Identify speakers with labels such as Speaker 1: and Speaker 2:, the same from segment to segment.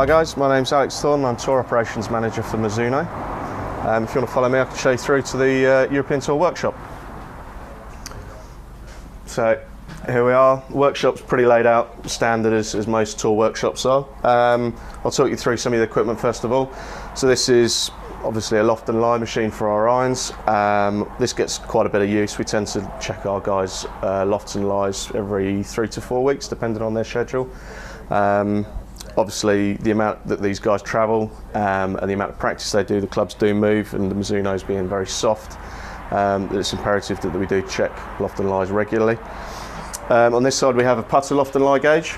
Speaker 1: Hi guys, my name's Alex Thorne, I'm Tour Operations Manager for Mizuno. If you want to follow me, I can show you through to the European Tour workshop. So here we are, the workshop's pretty laid out, standard as most tour workshops are. I'll talk you through some of the equipment first of all. So this is obviously a loft and lie machine for our irons. This gets quite a bit of use. We tend to check our guys' lofts and lies every 3 to 4 weeks, depending on their schedule. Obviously, the amount that these guys travel and the amount of practice they do, the clubs do move, and the Mizuno's being very soft, it's imperative that we do check loft and lies regularly. On this side we have a putter loft and lie gauge,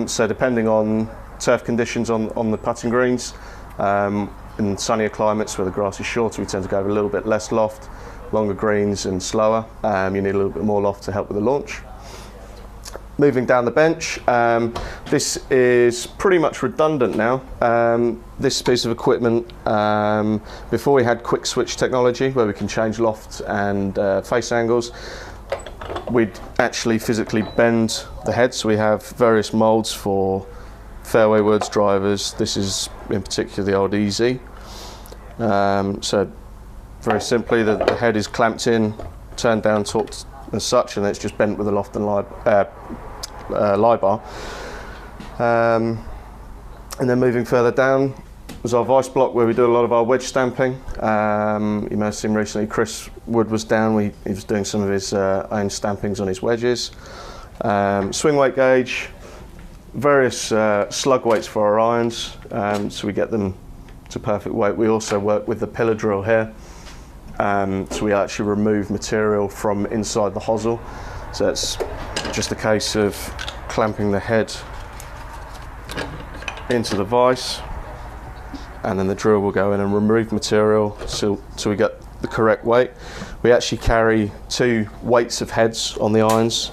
Speaker 1: so depending on turf conditions on the putting greens, in sunnier climates where the grass is shorter, we tend to go over a little bit less loft, longer greens and slower. You need a little bit more loft to help with the launch. Moving down the bench, this is pretty much redundant now. This piece of equipment, before we had quick switch technology where we can change loft and face angles, we'd actually physically bend the head. So we have various molds for fairway woods, drivers. This is in particular the old Easy. So very simply the head is clamped in, turned down, torqued as such, and it's just bent with a loft and lie bar. And then moving further down was our vice block where we do a lot of our wedge stamping. You may have seen recently Chris Wood was down, he was doing some of his own stampings on his wedges. Swing weight gauge, various slug weights for our irons, so we get them to perfect weight. We also work with the pillar drill here, so we actually remove material from inside the hosel. So it's just a case of clamping the head into the vise, and then the drill will go in and remove material till we get the correct weight. We actually carry 2 weights of heads on the irons.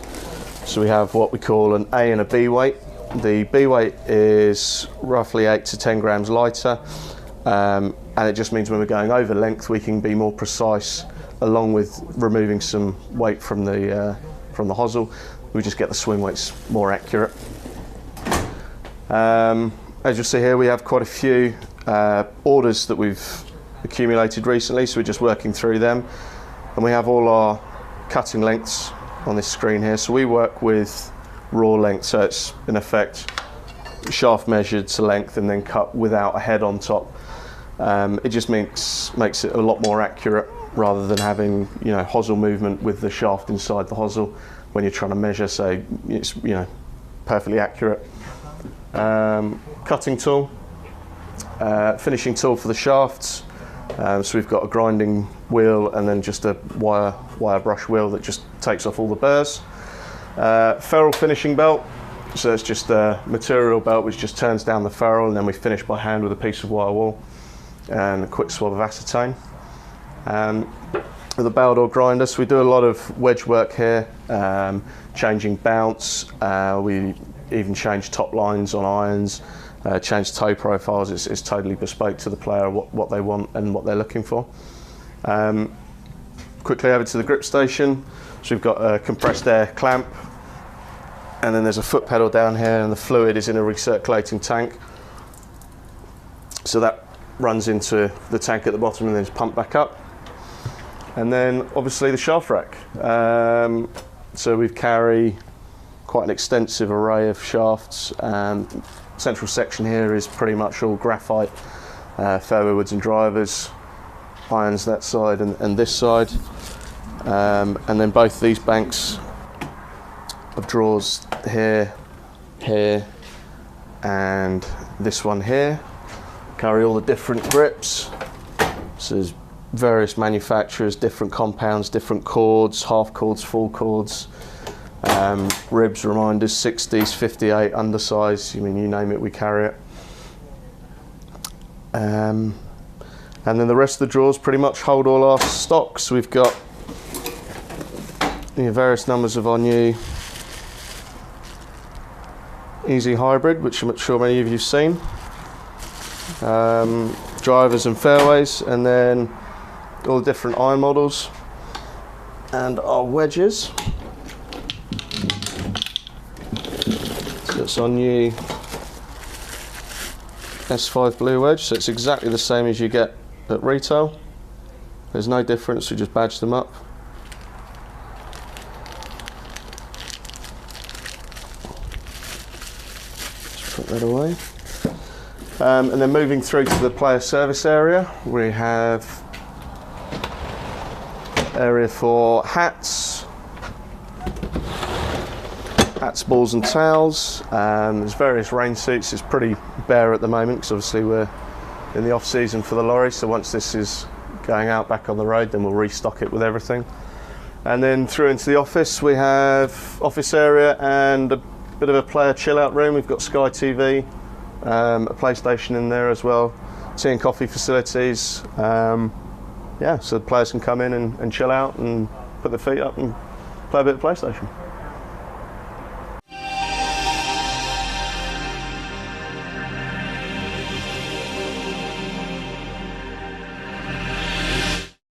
Speaker 1: So we have what we call an A and a B weight. The B weight is roughly 8 to 10 grams lighter, and it just means when we're going over length we can be more precise, along with removing some weight from the hosel. We just get the swing weights more accurate. As you'll see here, we have quite a few orders that we've accumulated recently, so we're just working through them. And we have all our cutting lengths on this screen here. So we work with raw length, so it's in effect shaft measured to length and then cut without a head on top. It just makes it a lot more accurate, rather than having hosel movement with the shaft inside the hosel when you're trying to measure, so it's perfectly accurate. Cutting tool, finishing tool for the shafts. So we've got a grinding wheel and then just a wire brush wheel that just takes off all the burrs. Ferrule finishing belt, so it's just a material belt which just turns down the ferrule, and then we finish by hand with a piece of wire wool and a quick swab of acetone. With a barrel door grinder, so we do a lot of wedge work here, changing bounce. We even change top lines on irons, change toe profiles. It's totally bespoke to the player, what they want and what they're looking for. Quickly over to the grip station. So we've got a compressed air clamp, and then there's a foot pedal down here, and the fluid is in a recirculating tank. So that runs into the tank at the bottom and then is pumped back up. And then obviously the shaft rack. So we carry quite an extensive array of shafts. Central section here is pretty much all graphite, fairway woods and drivers, irons that side and this side. And then both these banks of drawers here, and this one here carry all the different grips. So there's various manufacturers, different compounds, different chords, half chords, full chords, ribs, reminders, 60s, 58, undersize, you name it, we carry it. And then the rest of the drawers pretty much hold all our stocks. We've got various numbers of our new Easy Hybrid, which I'm sure many of you have seen. Drivers and fairways, and then all the different iron models and our wedges. So it's our new S5 blue wedge, so it's exactly the same as you get at retail. There's no difference, we just badge them up. Just put that away. And then moving through to the player service area, we have area for hats, balls and towels. There's various rain suits. It's pretty bare at the moment because obviously we're in the off season for the lorry, so once this is going out back on the road then we'll restock it with everything. And then through into the office, we have office area and a bit of a player chill out room. We've got Sky TV, a PlayStation in there as well, tea and coffee facilities. Yeah, so the players can come in and chill out and put their feet up and play a bit of PlayStation.